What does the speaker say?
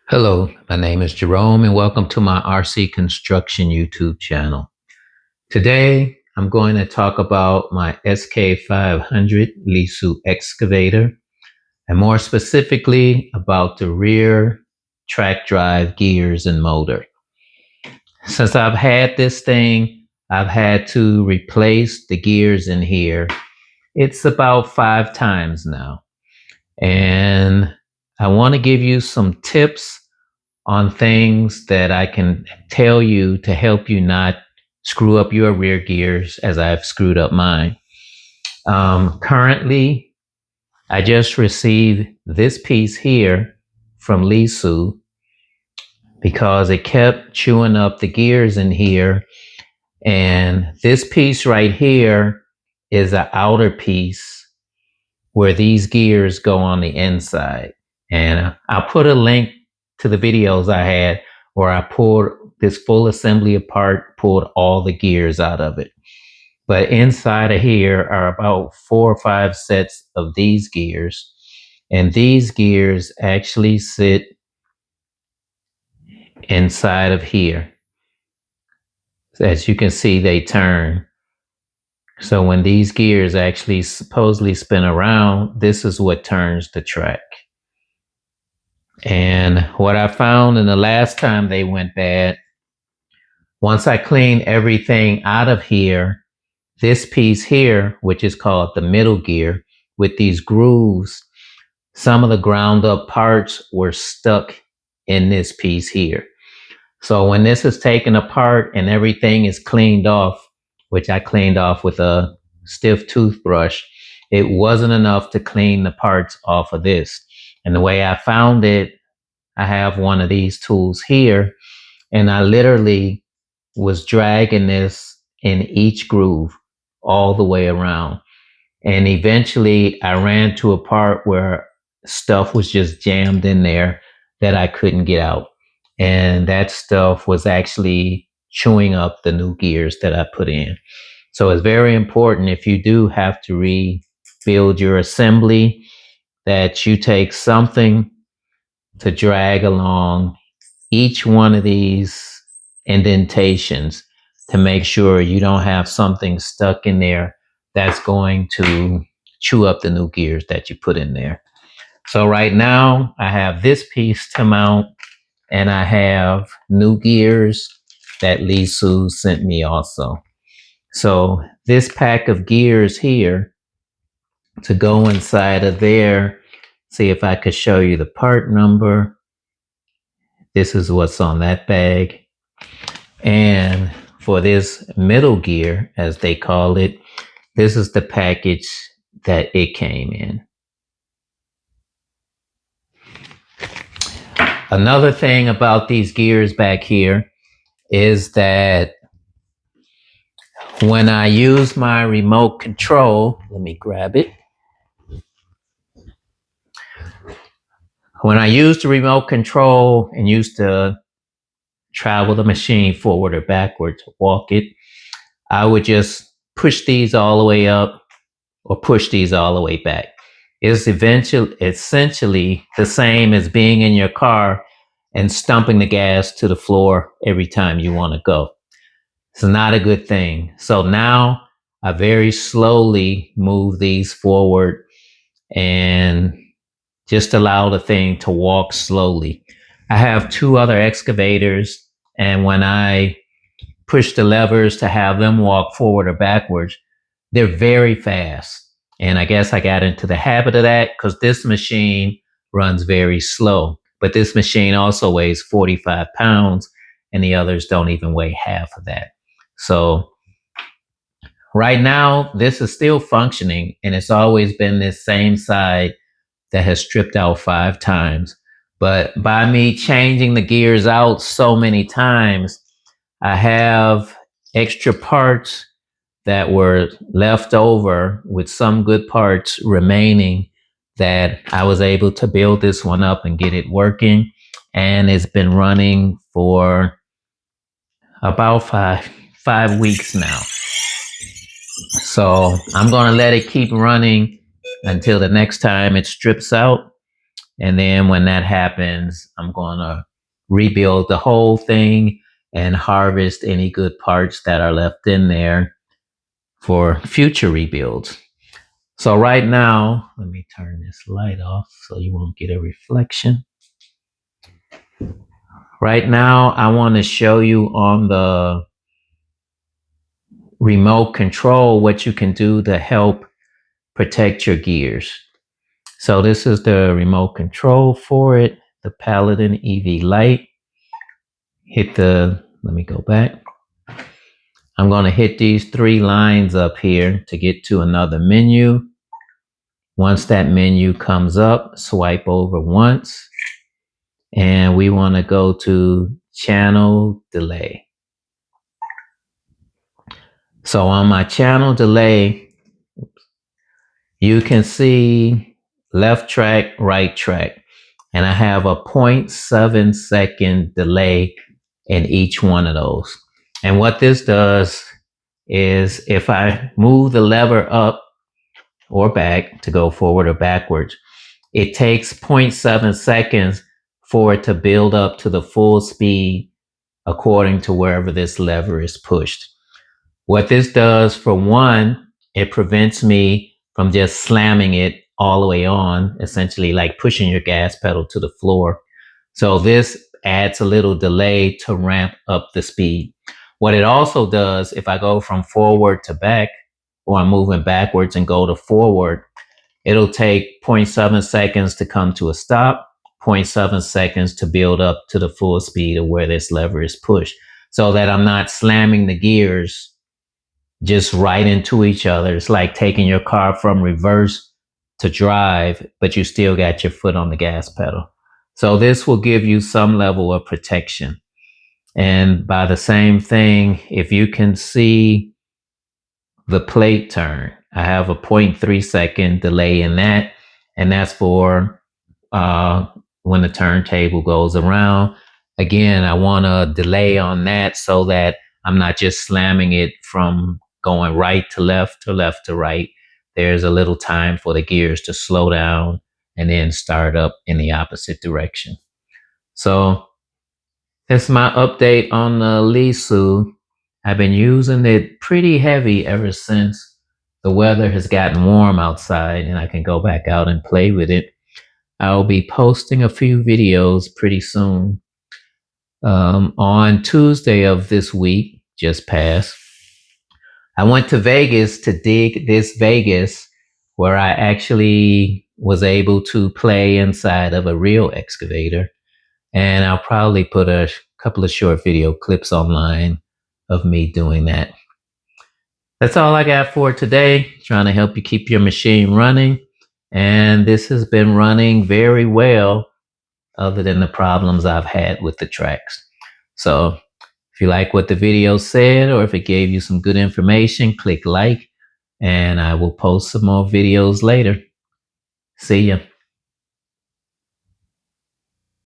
Hello, my name is Jerome and welcome to my RC Construction YouTube channel. Today, I'm going to talk about my SK500 Lesu excavator and more specifically about the rear track drive gears and motor. Since I've had this thing, I've had to replace the gears in here. It's about 5 times now. And I want to give you some tips on things that I can tell you to help you not screw up your rear gears as I've screwed up mine. Currently, I just received this piece here from Lesu because it kept chewing up the gears in here. And this piece right here is an outer piece where these gears go on the inside. And I'll put a link to the videos I had where I pulled this full assembly apart, pulled all the gears out of it. But inside of here are about 4 or 5 sets of these gears. And these gears actually sit inside of here. As you can see, they turn. So when these gears actually supposedly spin around, this is what turns the track. And what I found in the last time they went bad, once I cleaned everything out of here, this piece here, which is called the middle gear, with these grooves, some of the ground up parts were stuck in this piece here. So when this is taken apart and everything is cleaned off, which I cleaned off with a stiff toothbrush, it wasn't enough to clean the parts off of this. And the way I found it, I have one of these tools here, and I literally was dragging this in each groove all the way around. And eventually I ran to a part where stuff was just jammed in there that I couldn't get out. And that stuff was actually chewing up the new gears that I put in. So it's very important, if you do have to rebuild your assembly, that you take something to drag along each one of these indentations to make sure you don't have something stuck in there that's going to chew up the new gears that you put in there. So right now I have this piece to mount, and I have new gears that Lesu sent me also. So this pack of gears here to go inside of there, see if I could show you the part number. This is what's on that bag. And for this middle gear, as they call it, this is the package that it came in. Another thing about these gears back here is that when I use my remote control, let me grab it. When I use the remote control and used to travel the machine forward or backward to walk it, I would just push these all the way up or push these all the way back. It's essentially the same as being in your car and stumping the gas to the floor every time you want to go. It's not a good thing. So now I very slowly move these forward and just allow the thing to walk slowly. I have 2 other excavators, and when I push the levers to have them walk forward or backwards, they're very fast. And I guess I got into the habit of that because this machine runs very slow. But this machine also weighs 45 pounds, and the others don't even weigh half of that. So right now, this is still functioning, and it's always been this same side that has stripped out 5 times. But by me changing the gears out so many times, I have extra parts that were left over with some good parts remaining that I was able to build this one up and get it working. And it's been running for about five weeks now. So I'm going to let it keep running until the next time it strips out. And then when that happens, I'm going to rebuild the whole thing and harvest any good parts that are left in there for future rebuilds. So right now, let me turn this light off so you won't get a reflection. Right now, I want to show you on the remote control what you can do to help protect your gears. So this is the remote control for it, the Paladin EV Light. Let me go back. I'm going to hit these 3 lines up here to get to another menu. Once that menu comes up, swipe over once, and we want to go to channel delay. So on my channel delay, you can see left track, right track, and I have a 0.7 second delay in each one of those. And what this does is if I move the lever up or back to go forward or backwards, it takes 0.7 seconds for it to build up to the full speed according to wherever this lever is pushed. What this does, for one, it prevents me from just slamming it all the way on, essentially like pushing your gas pedal to the floor. So this adds a little delay to ramp up the speed. What it also does, if I go from forward to back, or I'm moving backwards and go to forward, it'll take 0.7 seconds to come to a stop, 0.7 seconds to build up to the full speed of where this lever is pushed, so that I'm not slamming the gears just right into each other. It's like taking your car from reverse to drive, but you still got your foot on the gas pedal. So this will give you some level of protection. And by the same thing, if you can see the plate turn, I have a 0.3 second delay in that. And that's for when the turntable goes around. Again, I want a delay on that so that I'm not just slamming it from going right to left to right. There's a little time for the gears to slow down and then start up in the opposite direction. So that's my update on the Lesu. I've been using it pretty heavy ever since the weather has gotten warm outside and I can go back out and play with it. I'll be posting a few videos pretty soon. On Tuesday of this week, just past, I went to Vegas to dig this Vegas where I actually was able to play inside of a real excavator. And I'll probably put a couple of short video clips online of me doing that. That's all I got for today. Trying to help you keep your machine running. And this has been running very well, other than the problems I've had with the tracks. So if you like what the video said, or if it gave you some good information, click like, and I will post some more videos later. See ya.